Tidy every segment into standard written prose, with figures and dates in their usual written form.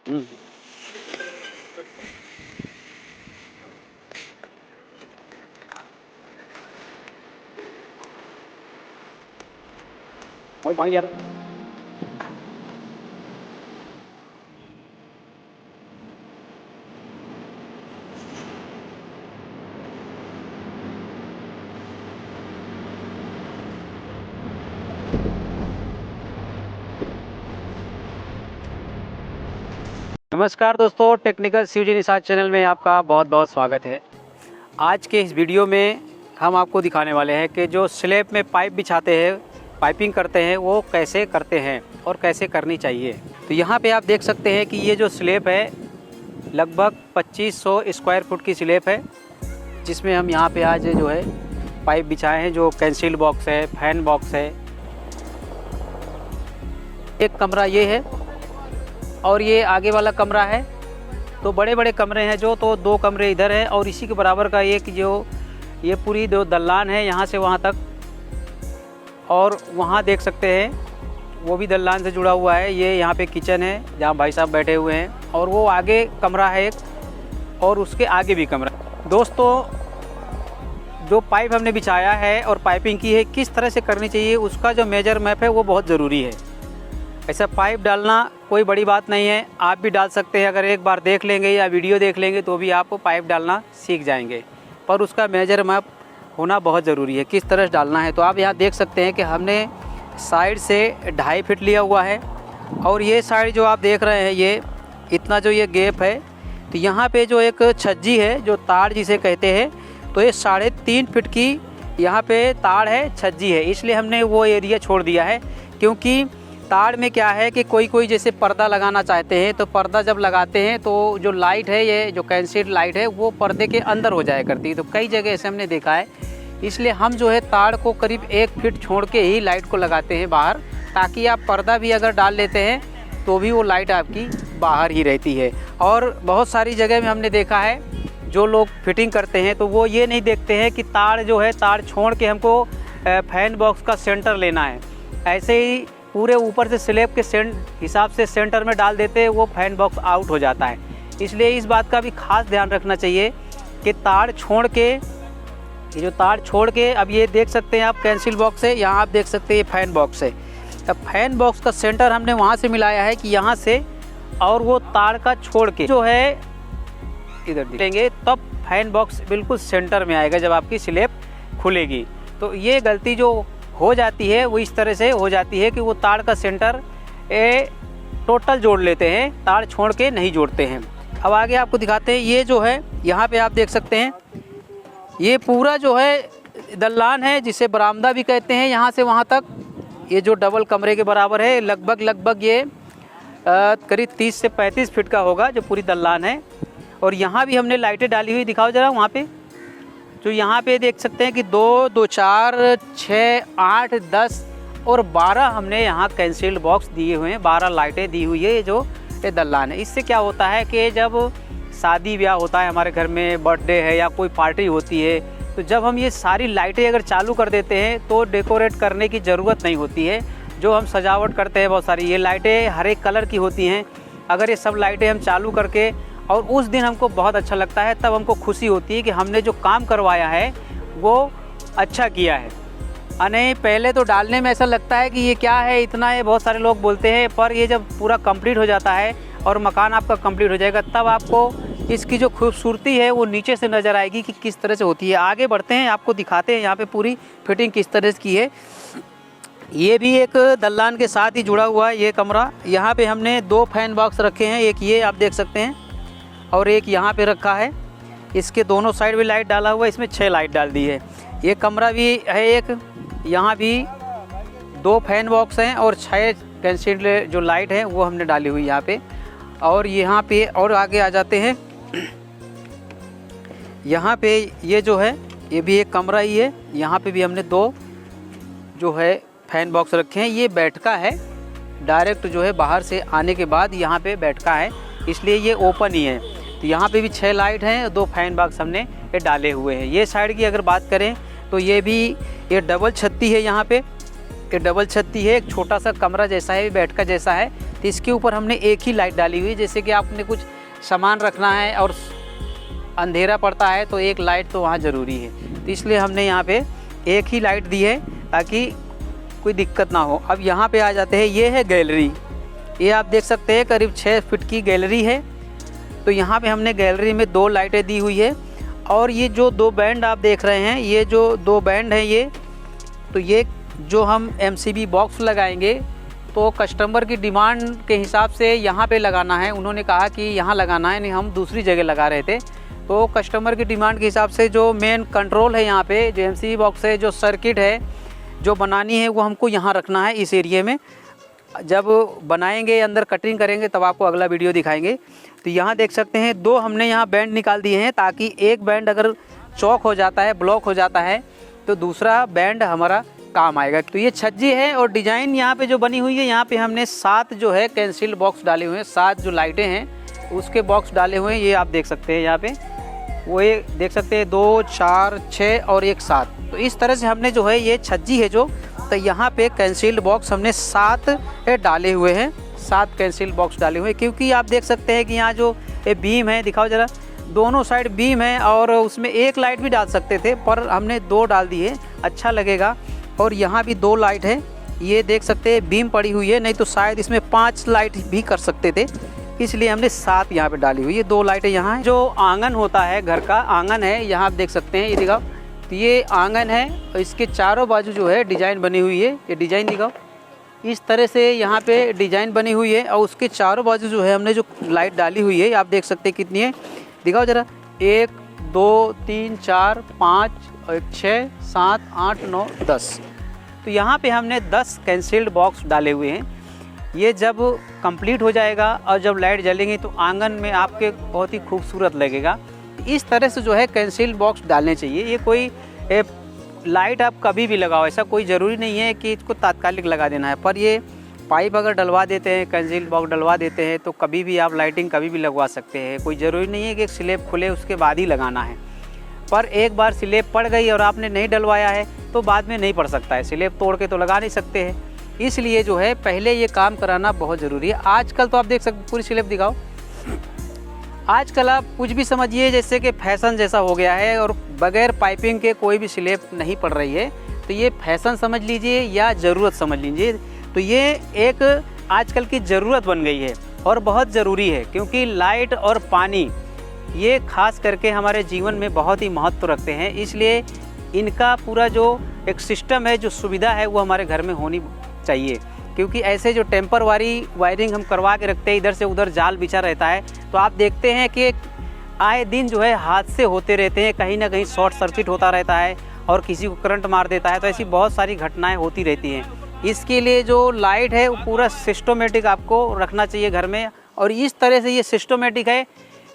हम्म। वही पानी यार। नमस्कार दोस्तों, टेक्निकल शिवजी निषाद चैनल में आपका बहुत बहुत स्वागत है। आज के इस वीडियो में हम आपको दिखाने वाले हैं कि जो स्लैब में पाइप बिछाते हैं, पाइपिंग करते हैं, वो कैसे करते हैं और कैसे करनी चाहिए। तो यहाँ पे आप देख सकते हैं कि ये जो स्लैब है लगभग 2500 स्क्वायर फुट की स्लैब है, जिसमें हम यहाँ पे आज जो है पाइप बिछाए हैं। जो कैंसिल बॉक्स है, फैन बॉक्स है। एक कमरा ये है और ये आगे वाला कमरा है। तो बड़े बड़े कमरे हैं जो, तो 2 कमरे इधर है और इसी के बराबर का एक जो ये पूरी 2 दलान है यहाँ से वहाँ तक। और वहाँ देख सकते हैं वो भी दलान से जुड़ा हुआ है। ये यहाँ पे किचन है जहाँ भाई साहब बैठे हुए हैं, और वो आगे कमरा है एक, और उसके आगे भी कमरा। दोस्तों, जो पाइप हमने बिछाया है और पाइपिंग की है, किस तरह से करनी चाहिए उसका जो मेजर मैप है वो बहुत ज़रूरी है। ऐसा पाइप डालना कोई बड़ी बात नहीं है, आप भी डाल सकते हैं। अगर एक बार देख लेंगे या वीडियो देख लेंगे तो भी आप पाइप डालना सीख जाएंगे, पर उसका मेजर मैप होना बहुत ज़रूरी है, किस तरह से डालना है। तो आप यहाँ देख सकते हैं कि हमने साइड से 2.5 फीट लिया हुआ है, और ये साइड जो आप देख रहे हैं, ये इतना जो ये गैप है, तो यहाँ पे जो एक छज्जी है, जो तार जिसे कहते हैं, तो ये 3.5 फीट की यहाँ पे तार है, छज्जी है। इसलिए हमने वो एरिया छोड़ दिया है, क्योंकि तार में क्या है कि कोई जैसे पर्दा लगाना चाहते हैं, तो पर्दा जब लगाते हैं तो जो लाइट है, ये जो कैंसिल लाइट है, वो पर्दे के अंदर हो जाया करती है। तो कई जगह ऐसे हमने देखा है। इसलिए हम जो है तार को करीब 1 फीट छोड़ के ही लाइट को लगाते हैं बाहर, ताकि आप पर्दा भी अगर डाल लेते हैं तो भी वो लाइट आपकी बाहर ही रहती है। और बहुत सारी जगह में हमने देखा है, जो लोग फिटिंग करते हैं तो वो ये नहीं देखते हैं कि तार जो है, तार छोड़ के हमको फैन बॉक्स का सेंटर लेना है। ऐसे ही पूरे ऊपर से स्लैब के हिसाब से सेंटर में डाल देते हैं, वो फैन बॉक्स आउट हो जाता है। इसलिए इस बात का भी खास ध्यान रखना चाहिए कि तार छोड़ के, ये जो तार छोड़ के, अब ये देख सकते हैं आप कैंसिल बॉक्स है, यहाँ आप देख सकते हैं ये फैन बॉक्स है। अब फैन बॉक्स का सेंटर हमने वहाँ से मिलाया है कि यहाँ से, और वो तार का छोड़ के जो है इधर देंगे, तब फैन बॉक्स बिल्कुल सेंटर में आएगा जब आपकी स्लैब खुलेगी। तो ये गलती जो हो जाती है वो इस तरह से हो जाती है कि वो तार का सेंटर टोटल जोड़ लेते हैं, तार छोड़ के नहीं जोड़ते हैं। अब आगे आपको दिखाते हैं। ये जो है यहाँ पे आप देख सकते हैं, ये पूरा जो है दलान है, जिसे बरामदा भी कहते हैं। यहाँ से वहाँ तक ये जो डबल कमरे के बराबर है, लगभग ये करीब 30 से 35 फीट का होगा जो पूरी दलान है। और यहाँ भी हमने लाइटें डाली हुई, दिखाओ ज़रा वहाँ पे। तो यहाँ पे देख सकते हैं कि 2, 2, 4, 6, 8, 10 और 12 हमने यहाँ कैंसिल बॉक्स दिए हुए हैं, 12 लाइटें दी हुई है। ये जो ये दलान है, इससे क्या होता है कि जब शादी ब्याह होता है हमारे घर में, बर्थडे है या कोई पार्टी होती है, तो जब हम ये सारी लाइटें अगर चालू कर देते हैं तो डेकोरेट करने की ज़रूरत नहीं होती है। जो हम सजावट करते हैं बहुत सारी, ये लाइटें हर एक कलर की होती हैं। अगर ये सब लाइटें हम चालू करके, और उस दिन हमको बहुत अच्छा लगता है, तब हमको खुशी होती है कि हमने जो काम करवाया है वो अच्छा किया है। नहीं, पहले तो डालने में ऐसा लगता है कि ये क्या है इतना, ये बहुत सारे लोग बोलते हैं, पर ये जब पूरा कंप्लीट हो जाता है और मकान आपका कंप्लीट हो जाएगा, तब आपको इसकी जो खूबसूरती है वो नीचे से नज़र आएगी कि किस तरह से होती है। आगे बढ़ते हैं, आपको दिखाते हैं यहाँ पे पूरी फिटिंग किस तरह से की है। ये भी एक दलान के साथ ही जुड़ा हुआ है ये कमरा। यहाँ पे हमने 2 फैन बॉक्स रखे हैं, एक ये आप देख सकते हैं और एक यहाँ पे रखा है। इसके दोनों साइड भी लाइट डाला हुआ है, इसमें 6 लाइट डाल दी है। ये कमरा भी है एक, यहाँ भी 2 फैन बॉक्स हैं और 6 कैंसिल जो लाइट है वो हमने डाली हुई यहाँ पे। और यहाँ पे और आगे आ जाते हैं, यहाँ पे ये जो है ये भी एक कमरा ही है। यहाँ पे भी हमने 2 जो है फैन बॉक्स रखे हैं। ये बैठका है, डायरेक्ट जो है बाहर से आने के बाद यहाँ पे बैठका है, इसलिए ये ओपन ही है। तो यहाँ पे भी 6 लाइट हैं, 2 फैन बॉक्स हमने ये डाले हुए हैं। ये साइड की अगर बात करें तो ये भी ये डबल छत्ती है। यहाँ पे ये डबल छत्ती है, एक छोटा सा कमरा जैसा है, बैठका जैसा है। तो इसके ऊपर हमने एक ही लाइट डाली हुई है। जैसे कि आपने कुछ सामान रखना है और अंधेरा पड़ता है तो एक लाइट तो वहाँ ज़रूरी है, तो इसलिए हमने यहाँ पे एक ही लाइट दी है ताकि कोई दिक्कत ना हो। अब यहाँ पे आ जाते हैं, ये है गैलरी। ये आप देख सकते हैं करीब 6 फीट की गैलरी है। तो यहाँ पे हमने गैलरी में 2 लाइटें दी हुई है। और ये जो 2 बैंड आप देख रहे हैं, ये जो 2 बैंड हैं ये जो हम MCB बॉक्स लगाएंगे तो कस्टमर की डिमांड के हिसाब से यहाँ पे लगाना है। उन्होंने कहा कि यहाँ लगाना है, नहीं हम दूसरी जगह लगा रहे थे। तो कस्टमर की डिमांड के हिसाब से जो मेन कंट्रोल है यहाँ पे, जो MCB बॉक्स है, जो सर्किट है जो बनानी है, वो हमको यहाँ रखना है इस एरिया में। जब बनाएंगे अंदर कटिंग करेंगे तब आपको अगला वीडियो दिखाएंगे। तो यहाँ देख सकते हैं 2 हमने यहाँ बैंड निकाल दिए हैं ताकि एक बैंड अगर चौक हो जाता है, ब्लॉक हो जाता है, तो दूसरा बैंड हमारा काम आएगा। तो ये छज्जी है और डिज़ाइन यहाँ पे जो बनी हुई है, यहाँ पे हमने 7 जो है कैंसिल्ड बॉक्स डाले हुए हैं। 7 जो लाइटें हैं उसके बॉक्स डाले हुए हैं, ये आप देख सकते हैं यहाँ पे। वो ये देख सकते हैं 2, 4, 6 और 1 7। तो इस तरह से हमने जो है ये छज्जी है जो, तो यहाँ पे कैंसिल्ड बॉक्स हमने 7 डाले हुए हैं। 7 कैंसिल्ड बॉक्स डाले हुए हैं, क्योंकि आप देख सकते हैं कि यहाँ जो ये बीम है, दिखाओ ज़रा, दोनों साइड बीम है और उसमें एक लाइट भी डाल सकते थे पर हमने 2 डाल दिए, अच्छा लगेगा। और यहाँ भी 2 लाइट है, ये देख सकते हैं बीम पड़ी हुई है, नहीं तो शायद इसमें 5 लाइट भी कर सकते थे, इसलिए हमने 7 यहाँ पे डाली हुई है। 2 लाइटें यहाँ है। जो आंगन होता है, घर का आंगन है, यहाँ आप देख सकते हैं, ये दिखाओ, तो ये आंगन है और इसके चारों बाजू जो है डिज़ाइन बनी हुई है। ये डिज़ाइन दिखाओ, इस तरह से यहाँ पे डिज़ाइन बनी हुई है और उसके चारों बाजू जो है हमने जो लाइट डाली हुई है, आप देख सकते हैं कितनी है, दिखाओ ज़रा, 1 2 3 4 5 और 6 7 8 9 10। तो यहाँ पे हमने 10 कैंसिल्ड बॉक्स डाले हुए हैं। ये जब कंप्लीट हो जाएगा और जब लाइट जलेंगी तो आंगन में आपके बहुत ही खूबसूरत लगेगा। इस तरह से जो है कैंसिल्ड बॉक्स डालने चाहिए। ये कोई लाइट आप कभी भी लगाओ, ऐसा कोई ज़रूरी नहीं है कि इसको तात्कालिक लगा देना है, पर ये पाइप अगर डलवा देते हैं, कैंसिल्ड बॉक्स डलवा देते हैं तो कभी भी आप लाइटिंग कभी भी लगवा सकते हैं। कोई ज़रूरी नहीं है कि एक स्लैब खुले उसके बाद ही लगाना है, पर एक बार स्लैब पड़ गई और आपने नहीं डलवाया है तो बाद में नहीं पड़ सकता है। स्लैब तोड़ के तो लगा नहीं सकते हैं, इसलिए जो है पहले ये काम कराना बहुत ज़रूरी है। आजकल तो आप देख सकते, पूरी स्लैब दिखाओ, आजकल आप कुछ भी समझिए जैसे कि फैशन जैसा हो गया है और बगैर पाइपिंग के कोई भी स्लैब नहीं पड़ रही है। तो ये फैशन समझ लीजिए या ज़रूरत समझ लीजिए, तो ये एक आजकल की ज़रूरत बन गई है और बहुत ज़रूरी है, क्योंकि लाइट और पानी ये खास करके हमारे जीवन में बहुत ही महत्व रखते हैं। इसलिए इनका पूरा जो एक सिस्टम है, जो सुविधा है, वो हमारे घर में होनी चाहिए। क्योंकि ऐसे जो टेम्परवारी वायरिंग हम करवा के रखते हैं, इधर से उधर जाल बिछा रहता है, तो आप देखते हैं कि आए दिन जो है हादसे होते रहते हैं, कहीं ना कहीं शॉर्ट सर्किट होता रहता है और किसी को करंट मार देता है। तो ऐसी बहुत सारी घटनाएं होती रहती हैं। इसके लिए जो लाइट है वो पूरा सिस्टमेटिक आपको रखना चाहिए घर में। और इस तरह से ये सिस्टमेटिक है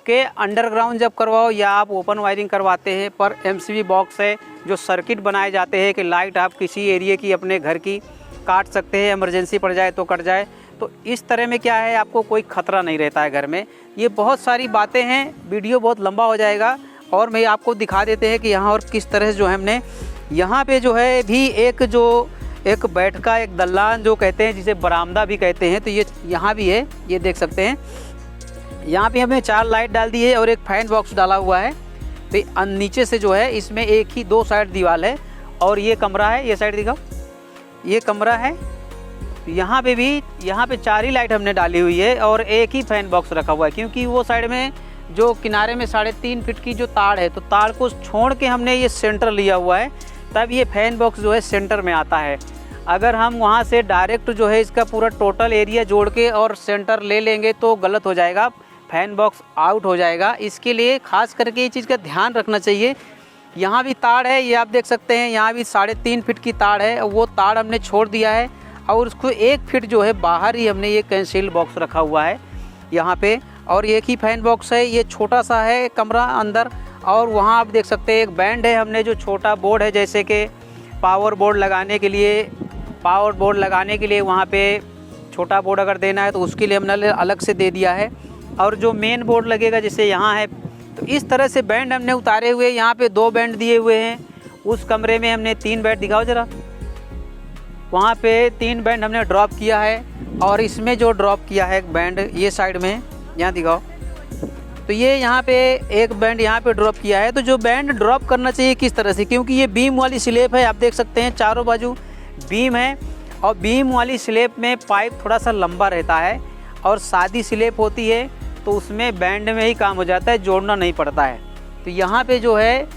कि अंडरग्राउंड जब करवाओ या आप ओपन वायरिंग करवाते हैं, पर MCB बॉक्स है, जो सर्किट बनाए जाते हैं कि लाइट आप किसी एरिया की अपने घर की काट सकते हैं, इमरजेंसी पड़ जाए तो कट जाए। तो इस तरह में क्या है, आपको कोई ख़तरा नहीं रहता है घर में। ये बहुत सारी बातें हैं, वीडियो बहुत लंबा हो जाएगा और मैं आपको दिखा देते हैं कि यहाँ और किस तरह से जो है हमने यहाँ पे जो है भी एक बैठका, एक दल्लान जो कहते हैं, जिसे बरामदा भी कहते हैं, तो ये यहाँ भी है, ये देख सकते हैं। यहाँ पे हमने 4 लाइट डाल दी है और एक फैन बॉक्स डाला हुआ है। तो नीचे से जो है इसमें एक ही 2 साइड दीवार है और ये कमरा है, ये साइड दिखाओ, ये कमरा है। यहाँ पे भी 4 ही लाइट हमने डाली हुई है और एक ही फैन बॉक्स रखा हुआ है, क्योंकि वो साइड में जो किनारे में 3.5 फीट की जो तार है, तो तार को छोड़ के हमने ये सेंटर लिया हुआ है, तब ये फैन बॉक्स जो है सेंटर में आता है। अगर हम वहाँ से डायरेक्ट जो है इसका पूरा टोटल एरिया जोड़ के और सेंटर ले लेंगे तो गलत हो जाएगा, फैन बॉक्स आउट हो जाएगा। इसके लिए खास करके ये चीज़ का ध्यान रखना चाहिए। यहाँ भी तार है, ये आप देख सकते हैं, यहाँ भी 3.5 फीट की तार है, वो तार हमने छोड़ दिया है और उसको 1 फीट जो है बाहर ही हमने ये कैंसिल्ड बॉक्स रखा हुआ है यहाँ पे। और एक ही फैन बॉक्स है, ये छोटा सा है कमरा अंदर। और वहाँ आप देख सकते हैं एक बैंड है, हमने जो छोटा बोर्ड है, जैसे कि पावर बोर्ड लगाने के लिए वहाँ पे छोटा बोर्ड अगर देना है तो उसके लिए हमने अलग से दे दिया है। और जो मेन बोर्ड लगेगा जैसे यहाँ है, तो इस तरह से बैंड हमने उतारे हुए। यहाँ पे 2 बैंड दिए हुए हैं, उस कमरे में हमने 3 बैंड, दिखाओ ज़रा, वहाँ पे 3 बैंड हमने ड्रॉप किया है और इसमें जो ड्रॉप किया है एक बैंड ये साइड में, यहाँ दिखाओ, तो ये यहाँ पे एक बैंड यहाँ पे ड्रॉप किया है। तो जो बैंड ड्रॉप करना चाहिए किस तरह से, क्योंकि ये बीम वाली स्लेब है, आप देख सकते हैं चारों बाजू बीम है और बीम वाली स्लेब में पाइप थोड़ा सा लंबा रहता है और सादी स्लेब होती है तो उसमें बैंड में ही काम हो जाता है, जोड़ना नहीं पड़ता है। तो यहाँ पे जो है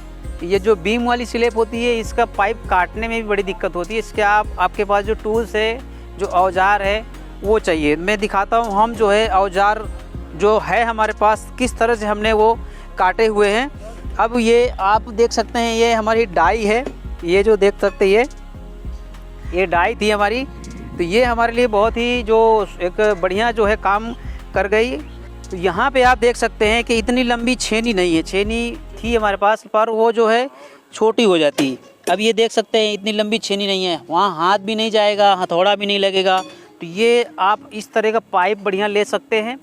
ये जो बीम वाली स्लेब होती है इसका पाइप काटने में भी बड़ी दिक्कत होती है। इसके आपके पास जो टूल्स है, जो औजार है वो चाहिए। मैं दिखाता हूँ हम जो है औजार जो है हमारे पास किस तरह से हमने वो काटे हुए हैं। अब ये आप देख सकते हैं ये हमारी डाई है, ये जो देख सकते हैं ये डाई थी हमारी, तो ये हमारे लिए बहुत ही जो एक बढ़िया जो है काम कर गई। तो यहाँ पे आप देख सकते हैं कि इतनी लंबी छेनी नहीं है, छेनी थी हमारे पास पर वो जो है छोटी हो जाती है। अब ये देख सकते हैं इतनी लंबी छेनी नहीं है, वहाँ हाथ भी नहीं जाएगा, हथौड़ा भी नहीं लगेगा। तो ये आप इस तरह का पाइप बढ़िया ले सकते हैं।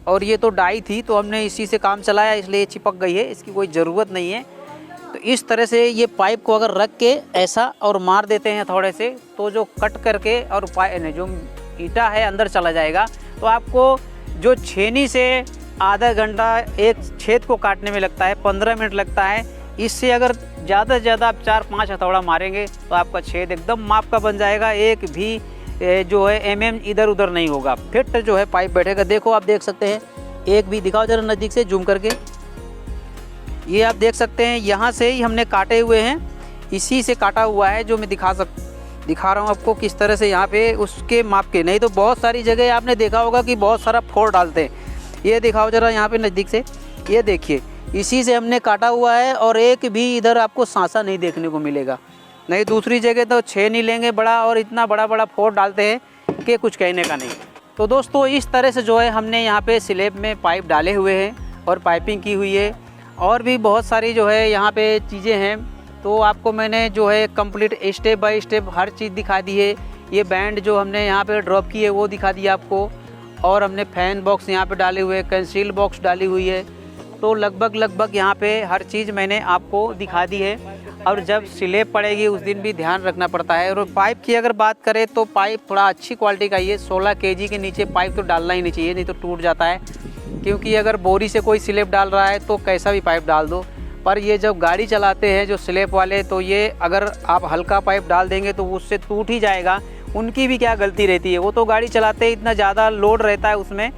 और ये तो डाई थी तो हमने इसी से काम चलाया, इसलिए चिपक गई है, इसकी कोई ज़रूरत नहीं है। तो इस तरह से ये पाइप को अगर रख के ऐसा और मार देते हैं थोड़े से, तो जो कट करके और जो ईंटा है अंदर चला जाएगा। तो आपको जो छेनी से आधा घंटा एक छेद को काटने में लगता है, 15 मिनट लगता है, इससे अगर ज़्यादा से ज़्यादा आप 4-5 हथौड़ा मारेंगे तो आपका छेद एकदम माप का बन जाएगा, एक भी जो है इधर उधर नहीं होगा, फिट जो है पाइप बैठेगा। देखो आप देख सकते हैं, एक भी दिखाओ जरा नज़दीक से जूम करके, ये आप देख सकते हैं यहाँ से ही हमने काटे हुए हैं, इसी से काटा हुआ है जो मैं दिखा रहा हूँ आपको किस तरह से यहाँ पे उसके माप के। नहीं तो बहुत सारी जगह आपने देखा होगा कि बहुत सारा फोड़ डालते हैं। ये दिखाओ जरा यहाँ पे नज़दीक से, ये देखिए इसी से हमने काटा हुआ है और एक भी इधर आपको सांसा नहीं देखने को मिलेगा। नहीं दूसरी जगह तो छेनी लेंगे बड़ा और इतना बड़ा फोड़ डालते हैं कि कुछ कहने का नहीं। तो दोस्तों इस तरह से जो है हमने यहाँ पे स्लेब में पाइप डाले हुए हैं और पाइपिंग की हुई है, और भी बहुत सारी जो है यहाँ पे चीज़ें हैं। तो आपको मैंने जो है कंप्लीट स्टेप बाय स्टेप हर चीज़ दिखा दी है। ये बैंड जो हमने यहाँ पे ड्रॉप की है वो दिखा दिया आपको, और हमने फैन बॉक्स यहाँ पे डाले हुए, कंसील बॉक्स डाली हुई है। तो लगभग यहाँ पे हर चीज़ मैंने आपको दिखा दी है। और जब स्लेब पड़ेगी उस दिन भी ध्यान रखना पड़ता है। और पाइप की अगर बात करें तो पाइप थोड़ा अच्छी क्वालिटी का, ये 16 kg के नीचे पाइप तो डालना ही नहीं चाहिए, नहीं तो टूट जाता है। क्योंकि अगर बोरी से कोई स्लेब डाल रहा है तो कैसा भी पाइप डाल दो, पर ये जब गाड़ी चलाते हैं जो स्लेब वाले, तो ये अगर आप हल्का पाइप डाल देंगे तो उससे टूट ही जाएगा। उनकी भी क्या गलती रहती है, वो तो गाड़ी चलाते इतना ज़्यादा लोड रहता है उसमें,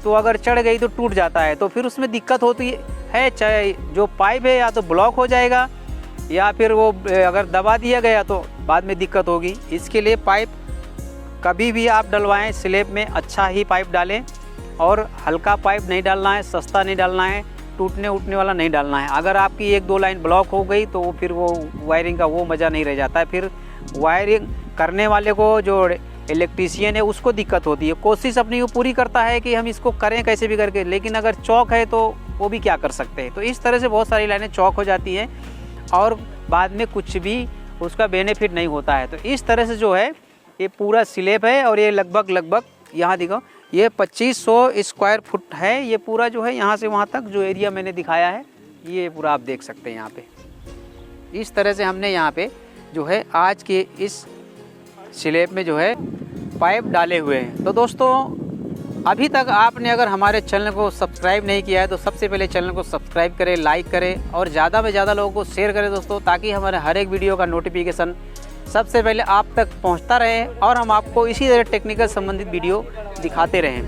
तो अगर चढ़ गई तो टूट जाता है, तो फिर उसमें दिक्कत होती है। चाहे जो पाइप है या तो ब्लॉक हो जाएगा या फिर वो अगर दबा दिया गया तो बाद में दिक्कत होगी। इसके लिए पाइप कभी भी आप डलवाएं स्लेब में अच्छा ही पाइप डालें, और हल्का पाइप नहीं डालना है, सस्ता नहीं डालना है, टूटने उठने वाला नहीं डालना है। अगर आपकी 1-2 लाइन ब्लॉक हो गई तो फिर वो वायरिंग का वो मज़ा नहीं रह जाता है, फिर वायरिंग करने वाले को, जो इलेक्ट्रीशियन है, उसको दिक्कत होती है। कोशिश अपनी वो पूरी करता है कि हम इसको करें कैसे भी करके, लेकिन अगर चौक है तो वो भी क्या कर सकते हैं। तो इस तरह से बहुत सारी लाइनें चौक हो जाती हैं और बाद में कुछ भी उसका बेनिफिट नहीं होता है। तो इस तरह से जो है ये पूरा स्लेब है, और ये लगभग यहाँ देखो ये 2500 स्क्वायर फुट है। ये पूरा जो है यहाँ से वहाँ तक जो एरिया मैंने दिखाया है ये पूरा आप देख सकते हैं। यहाँ पे इस तरह से हमने यहाँ पे जो है आज के इस स्लेब में जो है पाइप डाले हुए हैं। तो दोस्तों अभी तक आपने अगर हमारे चैनल को सब्सक्राइब नहीं किया है तो सबसे पहले चैनल को सब्सक्राइब करें, लाइक करें और ज़्यादा से ज़्यादा लोगों को शेयर करें दोस्तों, ताकि हमारे हर एक वीडियो का नोटिफिकेशन सबसे पहले आप तक पहुंचता रहे और हम आपको इसी तरह टेक्निकल संबंधित वीडियो दिखाते रहें।